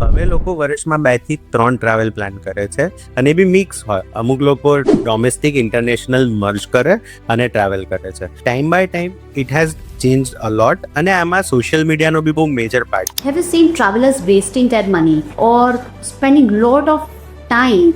હવે લોકો વર્ષમાં 2 થી 3 ટ્રાવેલ પ્લાન કરે છે અને એ બી મિક્સ હોય. અમુક લોકો ડોમેસ્ટિક ઇન્ટરનેશનલ મર્જ કરે અને ટ્રાવેલ કરે છે. Time by time it has change a lot અને આમાં સોશિયલ મીડિયાનો બી બહુ મેજર પાર્ટ છે. Have you seen travelers wasting their money or spending lot of time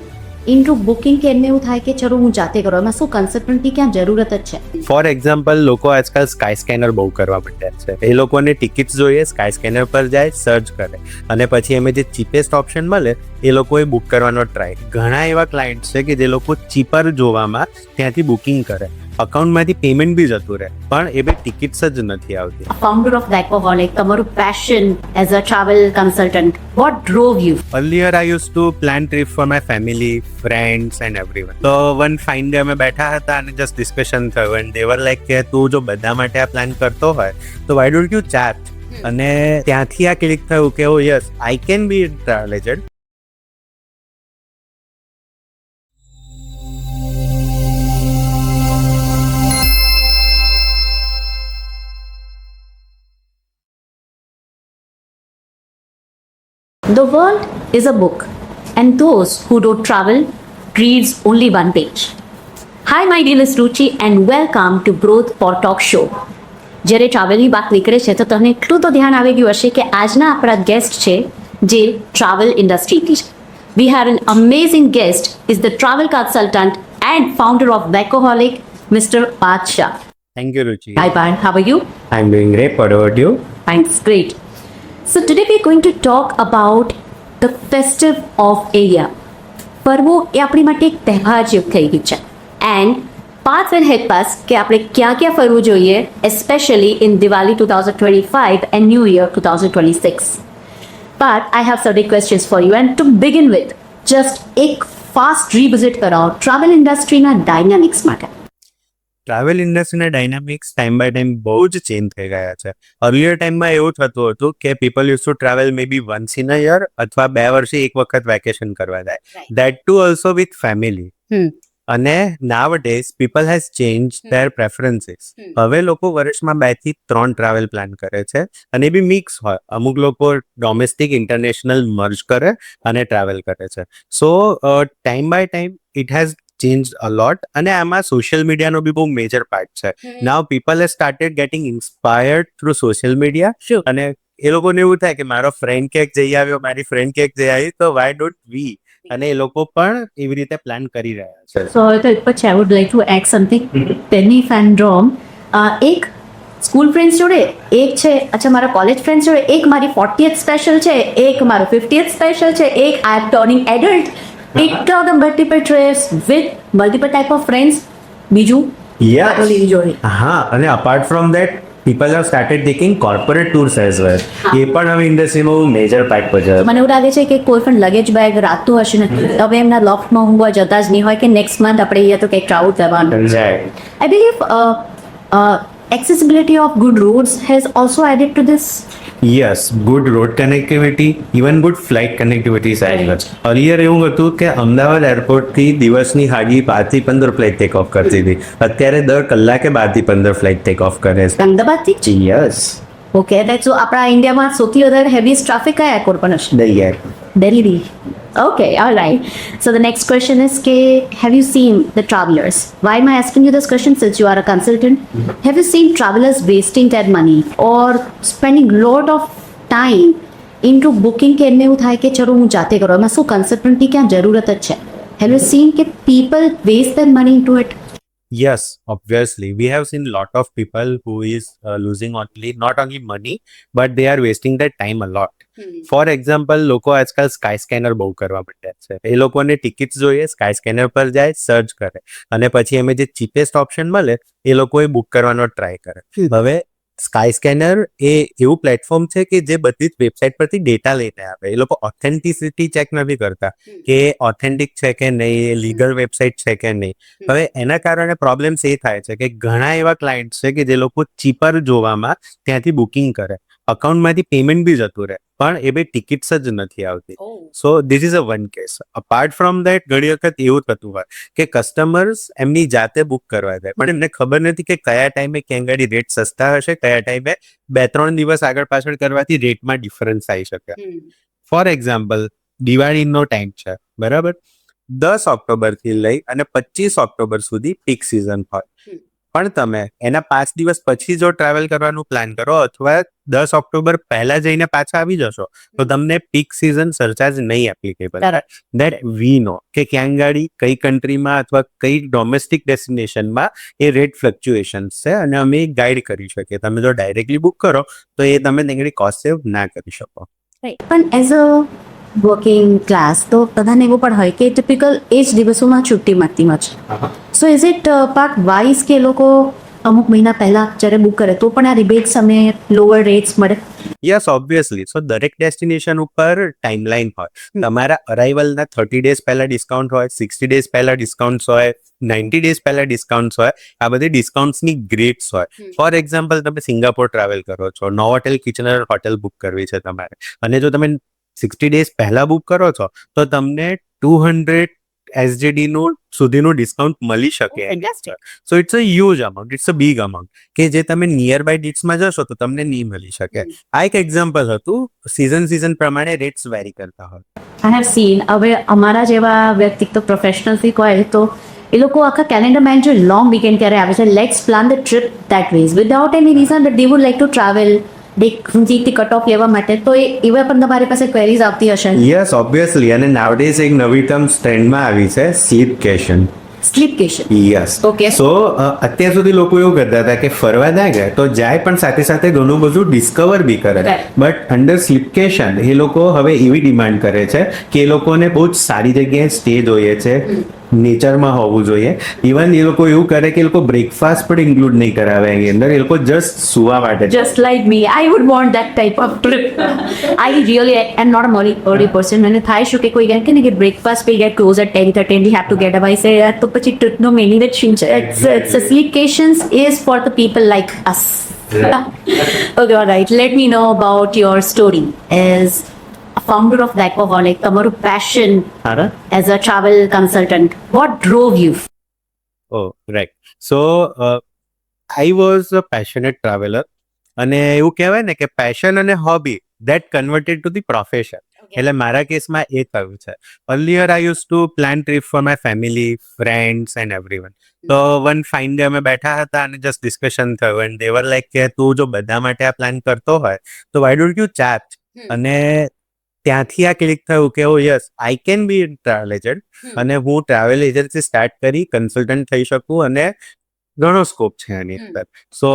into booking કે એમને એવું થાય કે ચલો હું જાતે કરું? એમાં શું કન્સલ્ટન્ટની ક્યાં જરૂરત જ છે? ફોર એક્ઝામ્પલ, લોકો આજકાલ સ્કાય સ્કેનર બહુ કરવા માંડ્યા છે. એ લોકોને ટિકિટ્સ જોઈએ, સ્કાય સ્કેનર પર જાય, સર્ચ કરે અને પછી એમે જે ચીપેસ્ટ ઓપ્શન મળે એ લોકોએ બુક કરવાનો ટ્રાય. ઘણા એવા ક્લાયન્ટ છે કે જે લોકો ચીપર જોવામાં ત્યાંથી બુકિંગ કરે, અકાઉન્ટમાંથી પેમેન્ટ બી જતું રહે, પણ એ બી ટિકિટ્સ જ નથી આવતી. Founder of Vacoholic, તમારું passion as a travel consultant, what drove you? Earlier, I used to plan trip for my family, friends and everyone. So one fine day અમે બેઠા હતા અને જસ્ટ ડિસ્કશન થયું and they were like કે તું જો બધા માટે આ પ્લાન કરતો હોય તો why don't you chat? અને ત્યાંથી આ ક્લિક થયું કે oh yes, I can be travel agent. The world is a book, and those who don't travel reads only one page. Hi, my name is Ruchi, and welcome to Growth for Talk Show. જ્યારે ટ્રાવેલની વાત નીકળે છે તો તમને એટલું તો ધ્યાન આવી ગયું હશે કે આજના આપણા ગેસ્ટ છે જે ટ્રાવેલ ઇન્ડસ્ટ્રીથી છે. We have an amazing guest, is the travel consultant and founder of Vacoholic, Mr. Parth Shah. Thank you, Ruchi. Hi, Parth. How are you? I'm doing great. What about you? Thanks, great. So today we're going to talk about the festive of area. પરવો એ આપણી માટે એક તહેવાર જેવું થઈ ગયું છે. And Parth will help us કે આપણે ક્યાં ક્યાં ફરવું જોઈએ, especially in Diwali 2025 and New Year 2026. But I have certain questions for you, and to begin with, just એક fast revisit કરાવો ટ્રાવેલ ઇન્ડસ્ટ્રીના ડાયનામિક્સ માટે. ટ્રાવેલ ઇન્ડસ્ટ્રીના ડાયનામિક્સ ટાઈમ બાય ટાઈમ બહુ જ ચેન્જ થઈ ગયા છે. અર્લિયર ટાઈમમાં એવું થતું હતું કે people use to travel may be once in a year અથવા 2 વર્ષે એક વખત વેકેશન કરવા જાય, that to also with family. અને nowadays people has change their preferences. હવે લોકો વર્ષમાં 2 થી 3 ટ્રાવેલ પ્લાન કરે છે અને એ બી મિક્સ હોય. અમુક લોકો ડોમેસ્ટિક ઇન્ટરનેશનલ મર્જ કરે અને ટ્રાવેલ કરે છે. So time by time it has change a lot અને આમાં સોશિયલ મીડિયાનો બી બહુ મેજર પાર્ટ છે. Now people has started getting inspired through social media અને એ લોકોને એવું થાય કે મારો ફ્રેન્ડ ક્યાંક જઈ આવ્યો, મારી ફ્રેન્ડ ક્યાંક જઈ આવી, તો વાય ડોન્ટ વી? અને એ લોકો પણ એવી રીતે પ્લાન કરી રહ્યા છે. So પછી I would like to add something. Penny fan Drom, એક સ્કૂલ ફ્રેન્ડ્સ જોડે, એક છે અચ્છા મારા કોલેજ ફ્રેન્ડ્સ જોડે, એક મારી 40th સ્પેશિયલ છે, એક મારો 50th સ્પેશિયલ છે, એક આઈ એમ ટર્નિંગ એડલ્ટ, એટલા બધા multiple trips with multiple type of friends. બીજું Yes. જોડે હા, અને apart from that people have started taking corporate tours as well. એ પણ હવે ઇન્ડસ્ટ્રીમાં મેજર પાર્ટ ભજવે. મને એવું લાગે છે કે કોઈ પણ લગેજ બેગ રાખતું હશે ને હવે એમના લોફ્ટમાં ઊંઘવા જતા જ નહીં હોય કે નેક્સ્ટ મંથ આપણે અહીંયા તો કંઈક ટ્રાવેલ કરવાનું. I believe accessibility of good roads has also added to this. Yes, good road connectivity, even good flight connectivity is as well. Earlier એવું હતું કે અમદાવાદ એરપોર્ટથી દિવસની હાડી 12 થી 15 ફ્લાઇટ ટેક ઓફ કરતી હતી. અત્યારે દર કલાકે 12 થી 15 ફ્લાઇટ ટેક ઓફ કરે છે. અમદાવાદથી યસ, ઓકે દેટ્સ સો આપણા ઇન્ડિયામાં સૌથી વધારે હેવીએસ્ટ ટ્રાફિક કયા એરપોર્ટ પર હશે? Delhi. Delhi. Okay, all right. So the next question is, have you seen the travelers? Why am I asking you this question since you are a consultant? Have you seen travelers wasting their money or spending lot of time into booking કે એમને એવું થાય કે ચલો હું જાતે કરું? એમાં શું કન્સલ્ટન્ટની ક્યાં જરૂરત જ છે? Have you seen કે people waste their money into it? Yes, obviously. We have seen lot of people who is losing not only money, but they are wasting their time a lot. For example, લોકો આજકાલ sky scanner બહુ કરવા માંડ્યા છે. એ લોકોને tickets જોઈએ, sky scanner પર જાય, સર્ચ કરે અને પછી એમે જે ચીપેસ્ટ ઓપ્શન મળે એ લોકોએ બુક કરવાનો ટ્રાય કરે. હવે સ્કાય સ્કેનર એ એવું પ્લેટફોર્મ છે કે જે બધી જ વેબસાઇટ પરથી ડેટા લઈને આવે. એ લોકો ઓથેન્ટિસિટી ચેક નથી કરતા કે ઓથેન્ટિક છે કે નહીં, લીગલ વેબસાઇટ છે કે નહીં. હવે એના કારણે પ્રોબ્લેમ્સ એ થાય છે કે ઘણા એવા ક્લાયન્ટ છે કે જે લોકો ચીપર જોવામાં ત્યાંથી બુકિંગ કરે, અકાઉન્ટમાંથી પેમેન્ટ બી જતું રહે, પણ એ બી ટિકિટ્સ જ નથી આવતી. So this is a one case. Apart from that ઘણી વખત એવું થતું હોય કે કસ્ટમર્સ એમની જાતે બુક કરવા જાય પણ એમને ખબર નથી કે કયા ટાઈમે ક્યાં ગાડી રેટ સસ્તા હશે, કયા ટાઈમે 2-3 દિવસ આગળ પાછળ કરવાથી રેટમાં ડિફરન્સ આવી શકે. ફોર એક્ઝામ્પલ દિવાળીનો ટાઈમ છે, બરાબર? 10 ઓક્ટોબરથી લઈ અને 25 ઓક્ટોબર સુધી પીક સિઝન હોય, પણ તમે એના 5 દિવસ પછી જો ટ્રાવેલ કરવાનું પ્લાન કરો અથવા 10 ઓક્ટોબર પહેલા જઈને પાછા આવી જશો તો તમને પીક સિઝન સરચાર્જ નહીં એપ્લિકેબલ. દેટ વી નો કે ક્યાં ગાડી કઈ કન્ટ્રીમાં અથવા કઈ ડોમેસ્ટિક ડેસ્ટિનેશનમાં એ રેટ ફ્લક્ચ્યુએશન્સ છે અને અમે ગાઈડ કરી શકીએ. તમે જો ડાયરેક્ટલી બુક કરો તો એ તમે તેની કોસ્ટ સેવ ના કરી શકો. પણ એઝ અ વર્કિંગ ક્લાસ તો બધાને એવું પણ હોય કે ટિપિકલ એ જ દિવસોમાં છુટ્ટી મળતી હોય છે. સો ઇઝ ઇટ પાર્ટ વાઇઝ કે એ લોકો અમુક મહિના પહેલા જ્યારે બુક કરે તો પણ આ રિબેટ્સ અને લોઅર રેટ્સ મળે? Yes, obviously. સો દરેક ડેસ્ટિનેશન ઉપર ટાઈમલાઈન હોય. તમારા અરાઇવલના 30 ડેઝ પહેલા ડિસ્કાઉન્ટ હોય, 60 ડેઝ પહેલા ડિસ્કાઉન્ટ હોય, 90 ડેઝ પહેલા ડિસ્કાઉન્ટ હોય. આ બધી ડિસ્કાઉન્ટ્સની ગ્રેડ્સ હોય. ફોર એક્ઝામ્પલ, તમે સિંગાપોર ટ્રાવેલ કરો છો, નોવોટેલ કિચનર હોટેલ બુક કરવી છે તમારે, અને જો તમે 60 ડેઝ પહેલા બુક કરો છો તો તમને 200 SGD નું સુધીનું ડિસ્કાઉન્ટ મળી શકે. So it's a huge amount, it's a big amount કે જે તમે નિયર બાય ડેટ્સમાં જશો તો તમને નહીં મળી શકે. આ એક એક્ઝામ્પલ હતું. સિઝન પ્રમાણે રેટ્સ વેરી કરતા હોય. I have seen. હવે અમારા જેવા વ્યક્તિ તો પ્રોફેશનલ્સથી કહે તો એ લોકો આખા કેલેન્ડર મેનેજર લોંગ વીકેન્ડ ક્યારે આવે છે, let's plan the trip that was without any reason but they would like to travel નજીકથી કટ ઓફ લેવા માટે. તો એ એવા પણ તમારી પાસે ક્વેરીઝ આવતી હશે? Yes, obviously. અને નાવડેઝ એક નવી ટર્મ ટ્રેન્ડમાં આવી છે, સ્લીપકેશન. સ્લીપકેશન. યસ. Okay. સો અત્યાર સુધી લોકો એવું કરતા હતા કે ફરવા ના ગયા તો જાય, પણ સાથે સાથે ઘણું બધું ડિસ્કવર બી કરે. Right. બટ અંડર સ્લીપકેશન એ લોકો હવે એવી ડિમાન્ડ કરે છે કે એ લોકોને બહુ જ સારી જગ્યાએ સ્ટે જોઈએ છે, નેચરમાં હોવું જોઈએ. ઇવન એ લોકો એવું કરે કે એ લોકો બ્રેકફાસ્ટ પણ ઇન્ક્લુડ નહીં કરાવે એની અંદર, એ લોકો જસ્ટ સુવા માટે. Just like me, I would want that type of trip. I really am not a early person. મને થાય શું કે કોઈ કહે ને કે breakfast will get close at 10:30 and we have to get up. I say યાર તો પછી ટ્રીપનો meaning જ શું છે? It's a sleepcations is for the people like us. Okay, all right. Let me know about your story as a founder of Blackaholic. તમારું passion as a travel consultant. What drove you? Oh, right. So, I was a passionate traveler. અને એવું કહેવાય ને કે passion અને hobby that converted to the profession. એટલે મારા કેસમાં એ થયું છે. Earlier I use two plan trip for my family, friends and everyone. તો વન ફાઇન ડે અમે બેઠા હતા અને જસ્ટ ડિસ્કશન થયું એન્ડ દે વર લાઈક કે તું જો બધા માટે આ પ્લાન કરતો હોય તો વાય ડોન્ટ યુ ચાર્જ? અને ત્યાંથી આ ક્લિક થયું કે oh yes, I can be travel agent અને હું ટ્રાવેલ એજન્સી સ્ટાર્ટ કરી કન્સલ્ટન્ટ થઈ શકું અને ઘણો સ્કોપ છે આની અંદર. So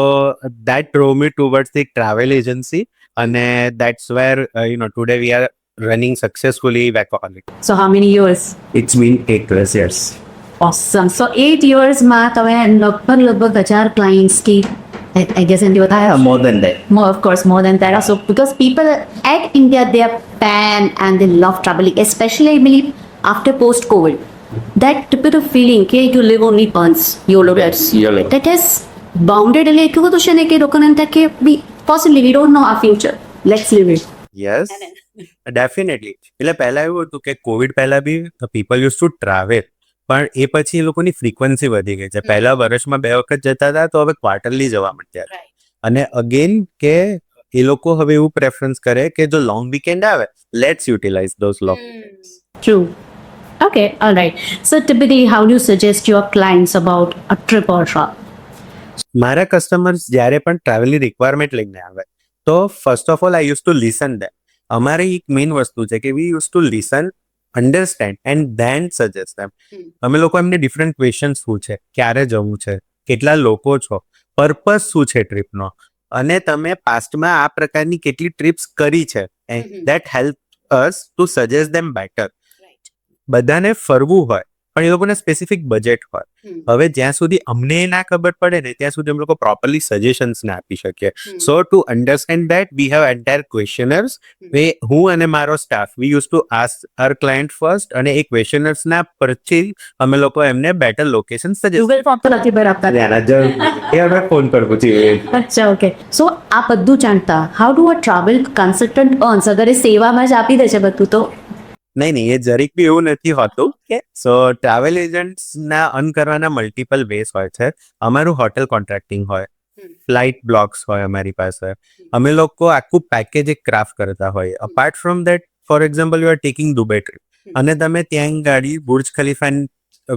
that drove me towards the travel agency અને that's where today we are running successfully Blackaholic. So how many years? It's been 8+ years. Awesome. So 8 years માં તમે લગભગ 1000 clients की I guess in your More than that. more, of course, more than that. So because people at India, they are fan and they love traveling, especially I believe after post-COVID. That typical feeling કે you live only once, YOLO. YOLO. That has bounded એટલે એટલું બધું છે ને કે લોકોને એમ થાય કે possibly we don't know our future. Let's live it. Yes, definitely. એટલે પહેલા એવું હતું કે કોવિડ પહેલા બી પીપલ યુઝ ટુ ટ્રાવેલ, પણ એ પછી એ લોકોની ફ્રીક્વન્સી વધી ગઈ છે. પહેલા વર્ષમાં 2 વખત જતા હતા તો હવે ક્વાર્ટરલી જવા માંડ્યા. અને અગેન કે એ લોકો હવે એવું પ્રેફરન્સ કરે કે જો લોંગ વીકેન્ડ આવે, let's utilise those long. True. Okay, all right. So typically, how do you suggest your clients about a trip or shop? મારા કસ્ટમર્સ જ્યારે પણ ટ્રાવેલની રિક્વાયરમેન્ટ લઈને આવે તો first of all I use to listen them. અમારી એક main વસ્તુ છે કે we use to listen, understand and then suggest them. અમે લોકો એમને ડિફરન્ટ ક્વેશ્ચન્સ પૂછે, ક્યારે જવું છે, કેટલા લોકો છો, પર્પઝ શું છે ટ્રીપનો, અને તમે પાસ્ટમાં આ પ્રકારની કેટલી ટ્રીપ્સ કરી છે. That help us to suggest them better. બધાને ફરવું હોય પણ એ લોકોને સ્પેસિફિક બજેટ હોય. હવે જ્યાં સુધી અમને ના ખબર પડે ને ત્યાં સુધી અમે લોકો પ્રોપરલી સજેશન્સ ના આપી શકીએ. So to understand that we have entire questioners. હું અને મારો staff we use to ask our client first, અને એ ક્વેશ્ચનર્સ ના પરથી અમે લોકો એમને better location suggest. Google form તો નથી ભરાવતા. એ અમે ફોન પર પૂછી. અચ્છા, ઓકે. સો આ બધું જાણતા how do a travel consultant અર્ન્સ? અગર એ સેવામાં જ આપી દે છે બધું તો નહીં, એ જરીક બી એવું નથી હોતું. સો ટ્રાવેલ એજન્ટ્સના અર્ન કરવાના મલ્ટિપલ વેઝ હોય છે. અમારું હોટેલ કોન્ટ્રાક્ટિંગ હોય, ફ્લાઇટ બ્લોક્સ હોય અમારી પાસે. અમે લોકો આખું પેકેજ એક ક્રાફ્ટ કરતા હોય. Apart from that for example you are taking Dubai trip અને તમે ત્યાં ગાડી બુર્જ ખલીફા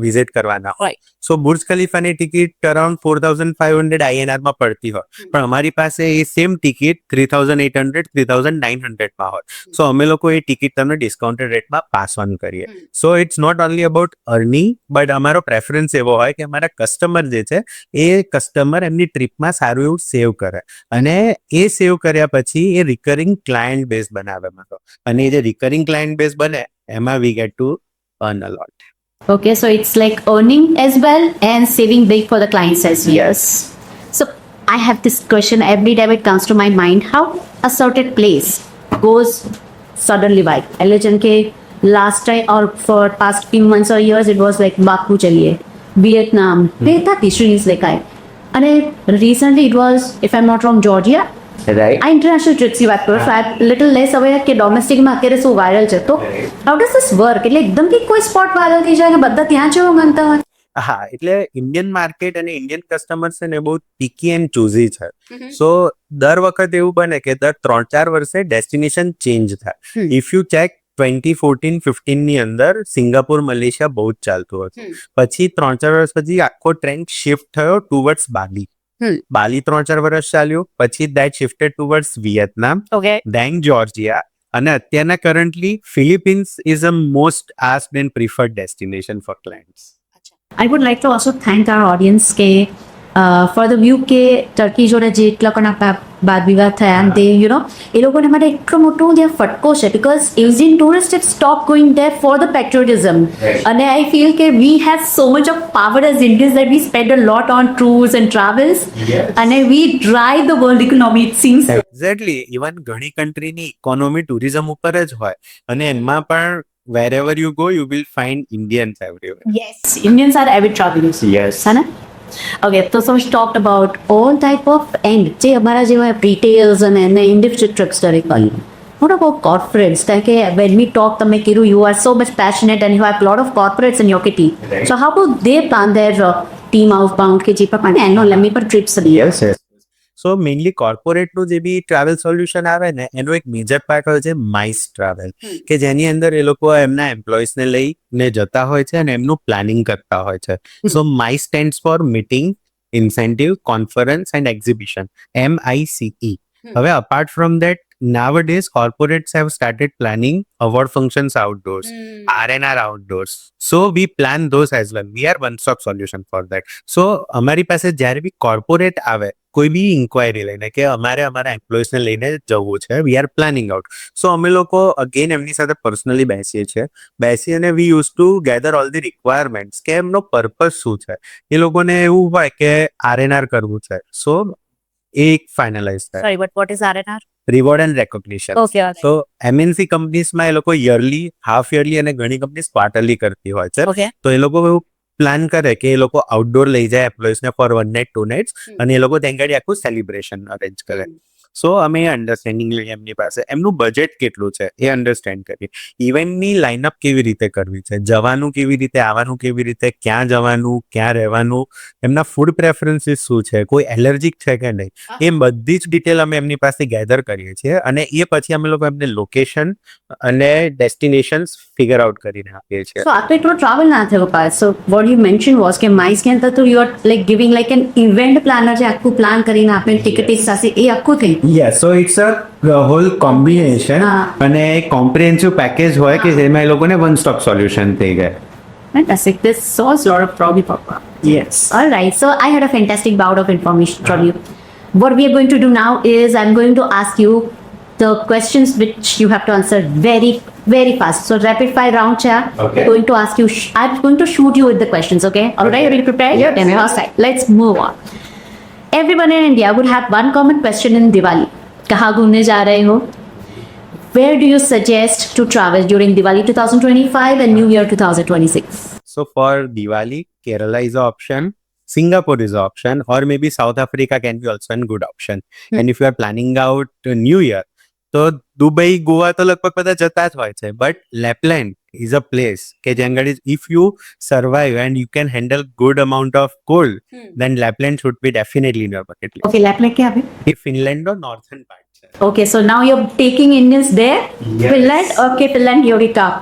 વિઝિટ કરવાના હોય, સો બુર્જ ખલીફાની ટિકિટ અરાઉન્ડ 4,500 INR માં પડતી હોય, પણ અમારી પાસે એ સેમ ટિકિટ 3,800 3,900 માં હોય. સો અમે લોકો એ ટિકિટ તમને ડિસ્કાઉન્ટેડ રેટમાં પાસ ઓન કરીએ. So it's not only about earning, but અમારો પ્રેફરન્સ એવો હોય કે અમારા કસ્ટમર જે છે એ કસ્ટમર એમની ટ્રીપમાં સારું એવું સેવ કરે, અને એ સેવ કર્યા પછી એ રિકરિંગ ક્લાયન્ટ બેઝ બનાવે અમારો, અને એ જે રિકરિંગ ક્લાયન્ટ બેઝ બને એમાં we get to earn a lot. Okay, so it's like earning as well and saving big for the clients as well. Yes. So I have this question every time it comes to my mind: how a certain place goes suddenly by? Legend ke last time or for past few months or years it was like Baku chaliye, Vietnam, there histories like I, and recently it was, if I'm not wrong, Georgia. Right. આ international ટ્રિપ્સની વાત કરું, સો આઈ little less aware કે ડોમેસ્ટિકમાં અત્યારે શું viral છે, તો how does this work? એટલે એકદમથી કોઈ સ્પોટ વાયરલ થઈ જાય કે બધા ત્યાં જવા માંગતા હોય? હા, એટલે ઇન્ડિયન માર્કેટ અને ઇન્ડિયન કસ્ટમર્સ છે ને બહુ પિકી એન્ડ ચૂઝી છે. સો દર વખત એવું બને કે દર 3-4 વર્ષે ડેસ્ટિનેશન ચેન્જ થાય. ઇફ યુ ચેક 2014-15 ની અંદર સિંગાપુર, મલેશિયા બહુ જ ચાલતું હતું. પછી 3-4 વર્ષ પછી આખો ટ્રેન્ડ શિફ્ટ થયો ટુવર્ડ્સ બાલી. બાલી 3-4 વર્ષ ચાલ્યું, પછી that shifted towards Vietnam, then Georgia, અને અત્યારના currently Philippines is a most asked and preferred destination for clients. I would like to also thank our audience for the view કે turkey જોડે જે એટલા કોના બાદ વિવાદ થયા, and they, you know, એ લોકોને માટે એટલો મોટો ત્યાં ફટકો છે, because Asian tourists have stopped going there for the patriotism. અને I feel કે we have so much of power as Indians that we spend a lot on tours and travels, અને we drive the world economy, it seems. Exactly, even ઘણી કન્ટ્રીની economy tourism ઉપર જ હોય, અને એમાં પણ wherever you go you will find Indians everywhere. Yes, Indians are avid travelers. Yes. है ना? Okay, so we talked about all type of, and જે અમારા જેવા retails અને individual trips દરેક વાળી. What about corporates? Like when we talk, તમે કીધું you are so much passionate and you have a lot of corporates in your kitty. Right. So how do they plan their team outbound કે જે પ્રમાણે annual એમની પર trips હતી? Yes. સો mainly કોર્પોરેટનું જે બી travel solution આવે ને એનો એક મેજર પાર્ટ હોય છે માઇસ ટ્રાવેલ, કે જેની અંદર એ લોકો એમના એમ્પ્લોઈઝને લઈને જતા હોય છે અને એમનું પ્લાનિંગ કરતા હોય છે. So MICE stands for meeting, incentive, conference and exhibition, MICE. હવે apart from that, nowadays corporates have started planning award functions outdoors, R&R outdoors, so we plan those as well. We are one stop solution for that. So અમારી પાસે જ્યારે બી corporate આવે કોઈ બી inquiry લઈને કે અમારે અમારા એમ્પ્લોઈઝને લઈને જવું છે, વી આર પ્લાનિંગ આઉટ, સો અમે લોકો અગેન એમની સાથે પર્સનલી બેસીએ છીએ, બેસી અને વી use two gather all the requirements કે એમનો પર્પઝ શું છે. એ લોકોને એવું હોય કે R&R કરવું છે, સો એ એક ફાઇનલાઇઝ થાય. Sorry, but what is R&R? Reward and recognition. Okay, okay. તો MNC કંપનીઝમાં એ લોકો યરલી, હાફ યરલી અને ઘણી કંપનીઝ ક્વાર્ટરલી કરતી હોય છે. Okay. તો એ લોકો એવું પ્લાન કરે કે એ લોકો આઉટડોર લઈ જાય એમ્પ્લોઈઝને ફોર 1 નાઇટ 2 નાઇટ્સ, અને એ લોકો ત્યાં આગળ આખું સેલિબ્રેશન અરેન્જ કરે. સો અમે અન્ડરસ્ટેન્ડિંગ લઈએ એમની પાસે, એમનું બજેટ કેટલું છે એ અન્ડરસ્ટેન્ડ કરીએ, ઇવેન્ટની લાઇનઅપ કેવી રીતે કરવી છે, જવાનું કેવી રીતે, આવવાનું કેવી રીતે, ક્યાં જવાનું, ક્યાં રહેવાનું, એમના ફૂડ પ્રેફરન્સીસ શું છે, કોઈ એલર્જીક છે કે નહીં, એ બધી જ ડિટેલ અમે એમની પાસે ગેધર કરીએ છીએ, અને એ પછી અમે લોકો એમને લોકેશન અને ડેસ્ટિનેશન્સ ફિગર આઉટ કરીને આપીએ છીએ. So after એટલો ટ્રાવેલ ના થયો pass, so what you mentioned was કે માઇસ કે અંદર તો you are like giving like an event planner જે આખું પ્લાન કરીને આપે, ટિકિટ સાથે એ આખું થઈ. Yes, so it's a whole combination, અને કોમ્પ્રિહેન્સિવ પેકેજ હોય કે જેમાં એ લોકોને વન સ્ટોપ સોલ્યુશન થઈ જાય. Fantastic. This solves a lot of problem. Yes. All right. So I had a fantastic bout of information from you. What we are going to do now is I'm going to ask you the questions which you have to answer very, very fast. So rapid fire round, cha. Okay. Going to ask you. I'm going to shoot you with the questions. Okay. All right. Are you prepared? Yes. Then all right. Let's move on. Everyone in India would have one common question in Diwali. कहाँ घूमने जा रहे हो? Where do you suggest to travel during Diwali 2025 and New Year 2026? So for Diwali, Kerala is an option, Singapore is an option, or maybe South Africa can be also a good option. And if you are planning out New Year, તો Dubai, Goa તો લગભગ બધા જતા જ હોય છે, but Lapland is a place કે જ્યાં આગળ if you survive and you can handle good amount of cold, then Lapland should be definitely in your bucket list. Okay, Lapland क्या है? એ Finland no northern part. Okay, so now you're taking Indians there. Yes. Finland. Okay, Finland, here we come.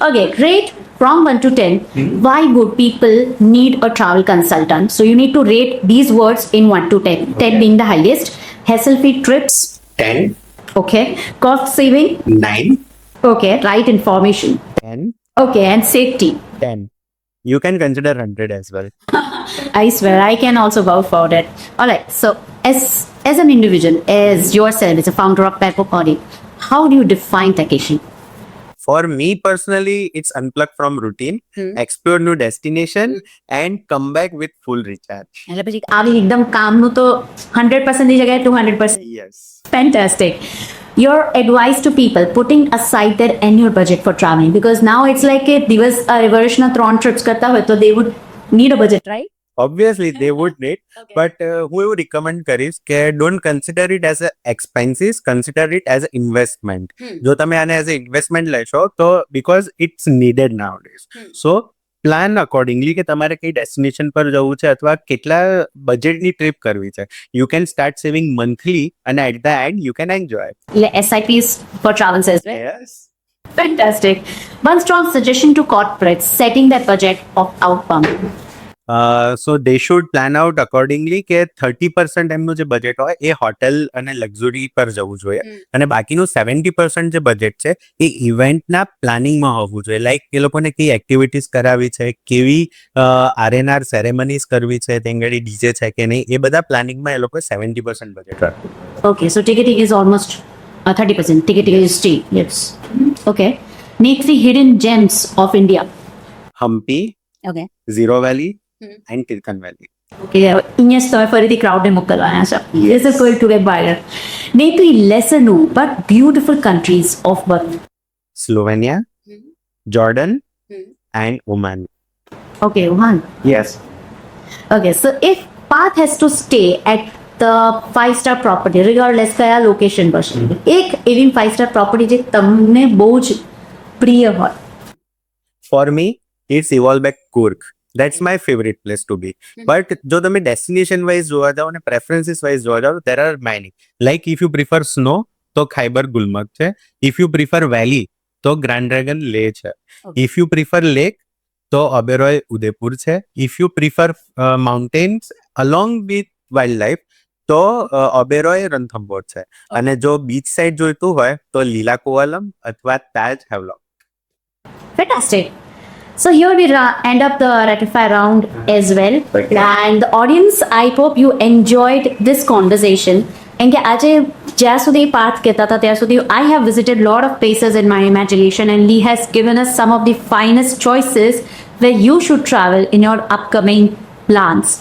Okay, great. From 1 to 10, why would people need a travel consultant? So you need to rate these words in 1 to 10. 10 being the highest. Hassle-free trips. 10, Okay. Cost saving. 9, Okay. Right information. 10, Okay. And safety. 10. You can consider 100 as well. I swear, I can also vouch for that. All right. So, as an individual, as yourself, as a founder of Pepper Party, how do you define vacation? For me personally, it's unplug from routine, explore new destination, and come back with full recharge. એટલે પછી આવી એકદમ કામનું તો 100% ની જગ્યાએ 200%. Yes. Fantastic. Your advice to people putting aside their annual budget for traveling, because now it's like a દિવસ વર્ષના 3 trips કરતા હોય તો they would need a budget, right? Obviously, they would need, Okay. but who would recommend કરીશ કે don't consider it as a expenses, consider it as an investment. જો તમે આને as a investment લેશો તો because it's needed nowadays. So plan accordingly કે તમારે કઈ ડેસ્ટિનેશન પર જવું છે અથવા કેટલા બજેટની ટ્રીપ કરવી છે. You can start saving monthly અને at the end you can enjoy. SIPs for travels as well. Yes. Fantastic. One strong suggestion to corporates setting their budget of outbound. So they should plan out accordingly કે 30% એમનું જે budget હોય એ hotel અને luxury પર જવું જોઈએ અને બાકીનું 70% જે બજેટ છે એ ઇવેન્ટના પ્લાનિંગમાં હોવું જોઈએ. લાઈક એ લોકોને કઈ એક્ટિવિટીઝ કરાવી છે, કેવી RNR સેરેમનીઝ કરવી છે, તેંગડી ડીજે છે કે નહીં, એ બધા પ્લાનિંગમાં એ લોકો 70% બજેટ રાખવું. Okay, so ticketing is almost 30%. Ticketing is cheap. Yes. Okay. Name 3 hidden gems of India. Hampi, Okay. Ziro valley and Tirthan valley. Okay, અહીંયા જ તમે ફરીથી ક્રાઉડને મોકલવાના છો. This is going to get viral. Name 3 lesser known but beautiful countries of birth. Slovenia, Jordan and Oman. Okay, Wuhan. Yes. Okay, so if Path has to stay at the 5-star property, regardless કયા location પર છે, એક એવી 5-star property જે તમને બહુ જ પ્રિય હોય. For me, it's Evolbeck Kurk. That's my favorite place to be. But જો તમે ડેસ્ટિનેશન વાઇઝ જોવા જાઓ અને પ્રેફરન્સીસ વાઇઝ જોવા જાઓ, there are many. Like if you prefer snow, તો ખાઈબર ગુલમર્ગ છે. If you prefer valley, તો ગ્રાન્ડ ડ્રેગન લે છે. If you prefer lake, તો અબેરોય ઉદયપુર છે. If you prefer mountains along with wildlife, તો અબેરોય રણથંભોર છે. અને જો બીચ સાઈડ જોઈતું હોય તો લીલા કોવલમ અથવા તાજ Havelock. Fantastic. So here we end up the rapid fire round as well. And the audience, I hope you enjoyed this conversation. And કે આજે જ્યાં સુધી પાર્થ કહેતા હતા ત્યાં સુધી I have visited a lot of places in my imagination and Lee has given us some of the finest choices where you should travel in your upcoming plans.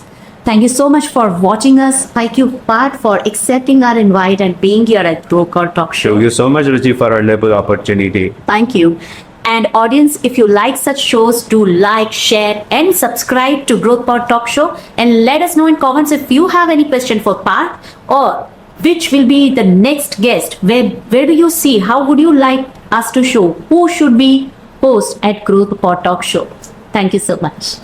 Thank you so much for watching us. Thank you, Parth, for accepting our invite and being here at Broker Talk Show. Thank you so much, Ruchi, for a wonderful opportunity. Thank you. And audience, if you like such shows, do like, share and subscribe to Growth Pod Talk Show and let us know in comments if you have any question for Parth or which will be the next guest. Where do you see? How would you like us to show? Who should be host at Growth Pod Talk Show? Thank you so much.